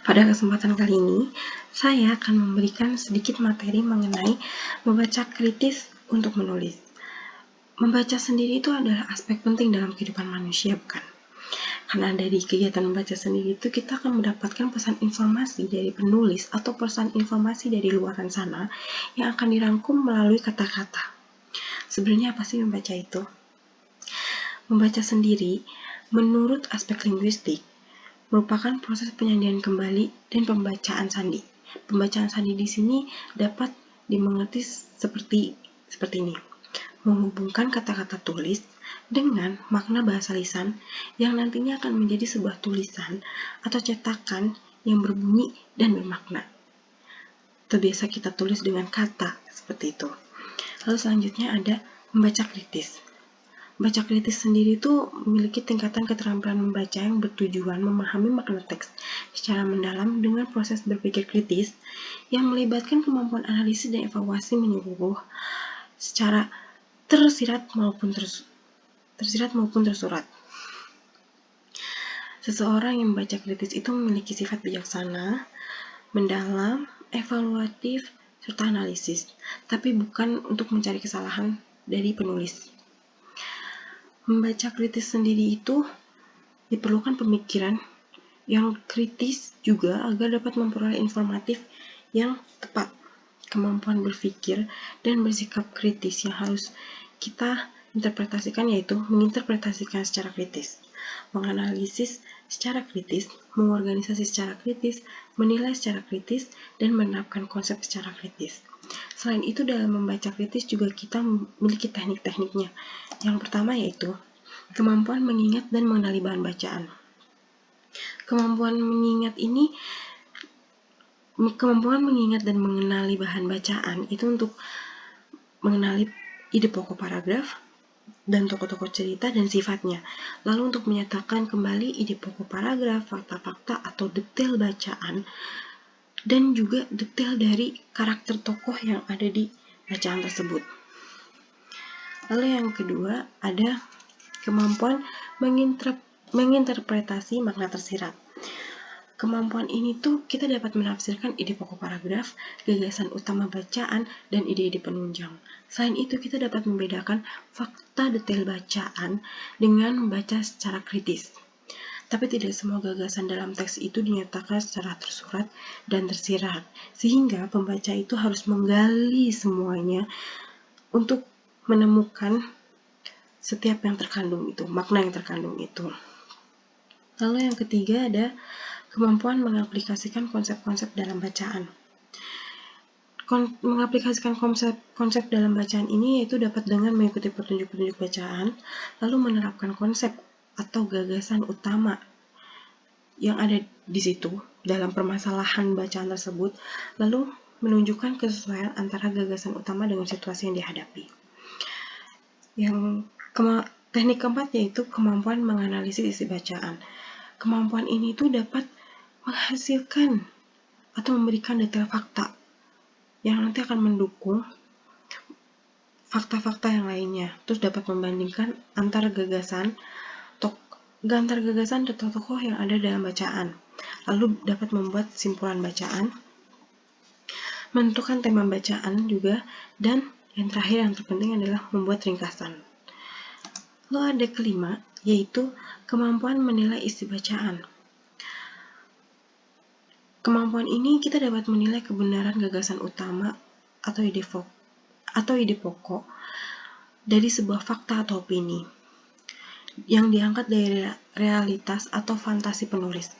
Pada kesempatan kali ini, saya akan memberikan sedikit materi mengenai membaca kritis untuk menulis. Membaca sendiri itu adalah aspek penting dalam kehidupan manusia, bukan? Karena dari kegiatan membaca sendiri itu kita akan mendapatkan pesan informasi dari penulis atau pesan informasi dari luaran sana yang akan dirangkum melalui kata-kata. Sebenarnya apa sih membaca itu? Membaca sendiri, menurut aspek linguistik, merupakan proses penyandian kembali dan pembacaan sandi. Pembacaan sandi di sini dapat dimengerti seperti ini. Menghubungkan kata-kata tulis dengan makna bahasa lisan yang nantinya akan menjadi sebuah tulisan atau cetakan yang berbunyi dan bermakna. Terbiasa kita tulis dengan kata seperti itu. Lalu selanjutnya ada membaca kritis. Baca kritis sendiri itu memiliki tingkatan keterampilan membaca yang bertujuan memahami makna teks secara mendalam dengan proses berpikir kritis yang melibatkan kemampuan analisis dan evaluasi menyeluruh secara tersirat maupun tersurat. Seseorang yang membaca kritis itu memiliki sifat bijaksana, mendalam, evaluatif, serta analisis, tapi bukan untuk mencari kesalahan dari penulis. Membaca kritis sendiri itu diperlukan pemikiran yang kritis juga agar dapat memperoleh informatif yang tepat. Kemampuan berpikir dan bersikap kritis yang harus kita interpretasikan yaitu menginterpretasikan secara kritis, menganalisis secara kritis, mengorganisasi secara kritis, menilai secara kritis, dan menerapkan konsep secara kritis. Selain itu, dalam membaca kritis juga kita memiliki teknik-tekniknya. Yang pertama yaitu kemampuan mengingat dan mengenali bahan bacaan. Kemampuan mengingat dan mengenali bahan bacaan itu untuk mengenali ide pokok paragraf dan tokoh-tokoh cerita dan sifatnya. Lalu untuk menyatakan kembali ide pokok paragraf, fakta-fakta atau detail bacaan dan juga detail dari karakter tokoh yang ada di bacaan tersebut. Lalu yang kedua ada kemampuan menginterpretasi makna tersirat. Kemampuan ini tuh kita dapat menafsirkan ide pokok paragraf, gagasan utama bacaan, dan ide-ide penunjang. Selain itu, kita dapat membedakan fakta detail bacaan dengan membaca secara kritis. Tapi tidak semua gagasan dalam teks itu dinyatakan secara tersurat dan tersirat, sehingga pembaca itu harus menggali semuanya untuk menemukan setiap yang terkandung itu, makna yang terkandung itu. Lalu yang ketiga ada kemampuan mengaplikasikan konsep-konsep dalam bacaan. Mengaplikasikan konsep dalam bacaan ini yaitu dapat dengan mengikuti petunjuk-petunjuk bacaan, lalu menerapkan konsep atau gagasan utama yang ada di situ dalam permasalahan bacaan tersebut, lalu menunjukkan kesesuaian antara gagasan utama dengan situasi yang dihadapi. Teknik keempat yaitu kemampuan menganalisis isi bacaan. Kemampuan ini tuh dapat menghasilkan atau memberikan detail fakta yang nanti akan mendukung fakta-fakta yang lainnya. Terus dapat membandingkan antar gagasan tokoh-tokoh yang ada dalam bacaan. Lalu dapat membuat simpulan bacaan, menentukan tema bacaan juga, dan yang terakhir yang terpenting adalah membuat ringkasan. Lalu ada kelima, yaitu kemampuan menilai isi bacaan. Kemampuan ini kita dapat menilai kebenaran gagasan utama atau ide pokok dari sebuah fakta atau opini yang diangkat dari realitas atau fantasi penulis,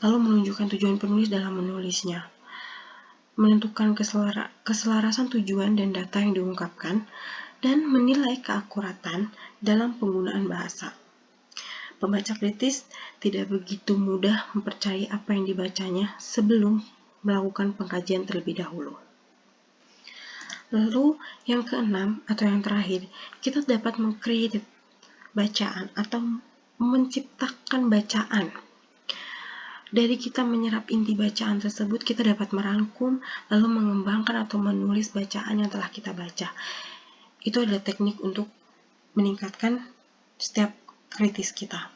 lalu menunjukkan tujuan penulis dalam menulisnya, menentukan keselarasan tujuan dan data yang diungkapkan, dan menilai keakuratan dalam penggunaan bahasa. Pembaca kritis tidak begitu mudah mempercayai apa yang dibacanya sebelum melakukan pengkajian terlebih dahulu. Lalu yang keenam atau yang terakhir, kita dapat meng-create bacaan atau menciptakan bacaan. Dari kita menyerap inti bacaan tersebut, kita dapat merangkum lalu mengembangkan atau menulis bacaan yang telah kita baca. Itu adalah teknik untuk meningkatkan setiap kritis kita.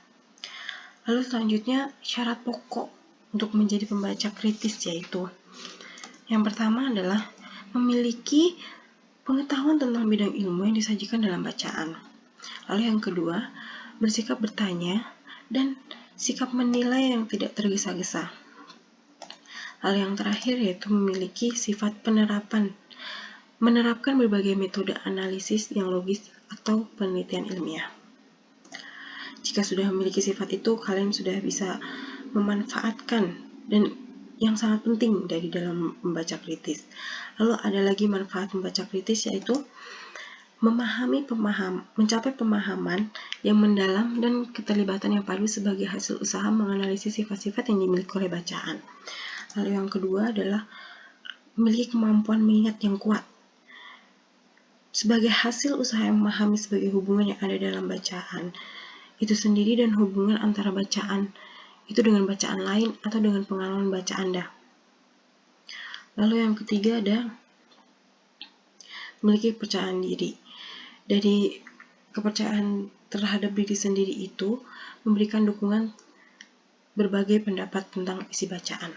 Lalu selanjutnya syarat pokok untuk menjadi pembaca kritis, yaitu yang pertama adalah memiliki pengetahuan tentang bidang ilmu yang disajikan dalam bacaan. Lalu yang kedua, bersikap bertanya dan sikap menilai yang tidak tergesa-gesa. Hal yang terakhir yaitu memiliki sifat menerapkan berbagai metode analisis yang logis atau penelitian ilmiah. Jika sudah memiliki sifat itu, kalian sudah bisa memanfaatkan dan yang sangat penting dari dalam membaca kritis. Lalu ada lagi manfaat membaca kritis, yaitu mencapai pemahaman yang mendalam dan keterlibatan yang padu sebagai hasil usaha menganalisis sifat-sifat yang dimiliki oleh bacaan. Lalu yang kedua adalah memiliki kemampuan mengingat yang kuat sebagai hasil usaha yang memahami sebagai hubungan yang ada dalam bacaan itu sendiri dan hubungan antara bacaan itu dengan bacaan lain atau dengan pengalaman baca Anda. Lalu yang ketiga ada memiliki kepercayaan diri. Dari kepercayaan terhadap diri sendiri itu memberikan dukungan berbagai pendapat tentang isi bacaan.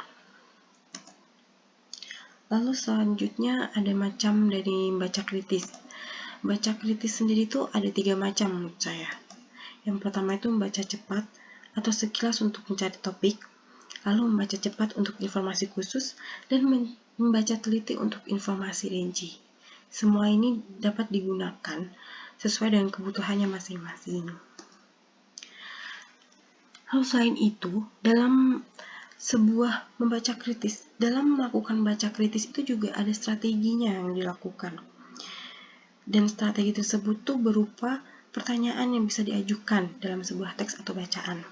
Lalu selanjutnya ada macam dari baca kritis. Baca kritis sendiri itu ada 3 macam menurut saya. Yang pertama itu membaca cepat atau sekilas untuk mencari topik, lalu membaca cepat untuk informasi khusus, dan membaca teliti untuk informasi rinci. Semua ini dapat digunakan sesuai dengan kebutuhannya masing-masing. Lalu selain itu, dalam melakukan baca kritis itu juga ada strateginya yang dilakukan. Dan strategi tersebut tuh berupa pertanyaan yang bisa diajukan dalam sebuah teks atau bacaan.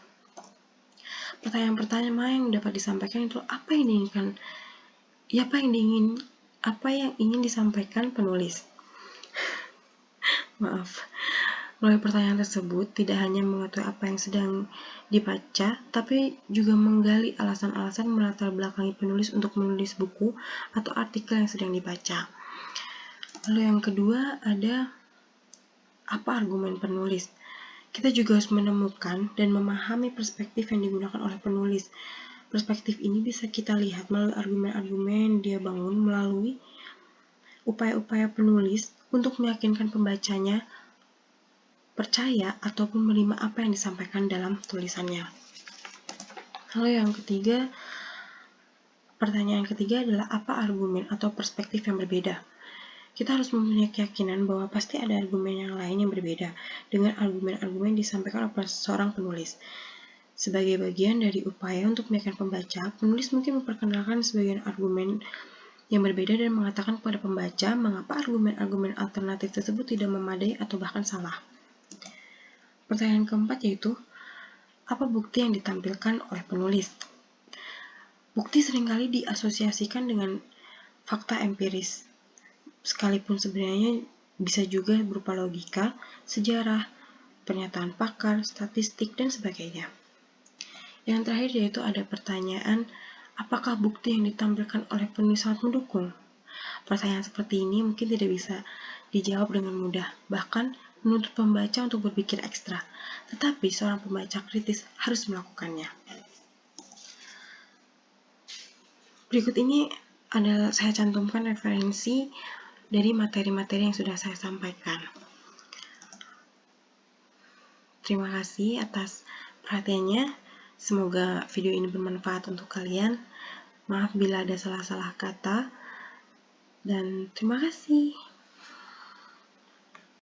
Pertanyaan-pertanyaan yang dapat disampaikan itu apa yang ingin disampaikan penulis. Maaf. Melalui pertanyaan tersebut tidak hanya mengetahui apa yang sedang dibaca, tapi juga menggali alasan-alasan melatar belakangi penulis untuk menulis buku atau artikel yang sedang dibaca. Lalu yang kedua ada apa argumen penulis. Kita juga harus menemukan dan memahami perspektif yang digunakan oleh penulis. Perspektif ini bisa kita lihat melalui argumen-argumen yang dia bangun melalui upaya-upaya penulis untuk meyakinkan pembacanya percaya ataupun menerima apa yang disampaikan dalam tulisannya. Lalu yang ketiga, pertanyaan ketiga adalah apa argumen atau perspektif yang berbeda. Kita harus mempunyai keyakinan bahwa pasti ada argumen yang lain yang berbeda dengan argumen-argumen disampaikan oleh seorang penulis. Sebagai bagian dari upaya untuk meyakinkan pembaca, penulis mungkin memperkenalkan sebagian argumen yang berbeda dan mengatakan kepada pembaca mengapa argumen-argumen alternatif tersebut tidak memadai atau bahkan salah. Pertanyaan keempat yaitu, apa bukti yang ditampilkan oleh penulis? Bukti seringkali diasosiasikan dengan fakta empiris, sekalipun sebenarnya bisa juga berupa logika, sejarah, pernyataan pakar, statistik, dan sebagainya. Yang terakhir yaitu ada pertanyaan, apakah bukti yang ditampilkan oleh penulis sangat mendukung? Pertanyaan seperti ini mungkin tidak bisa dijawab dengan mudah, bahkan menuntut pembaca untuk berpikir ekstra. Tetapi seorang pembaca kritis harus melakukannya. Berikut ini adalah saya cantumkan referensi dari materi-materi yang sudah saya sampaikan. Terima kasih atas perhatiannya. Semoga video ini bermanfaat untuk kalian. Maaf bila ada salah-salah kata. Dan terima kasih.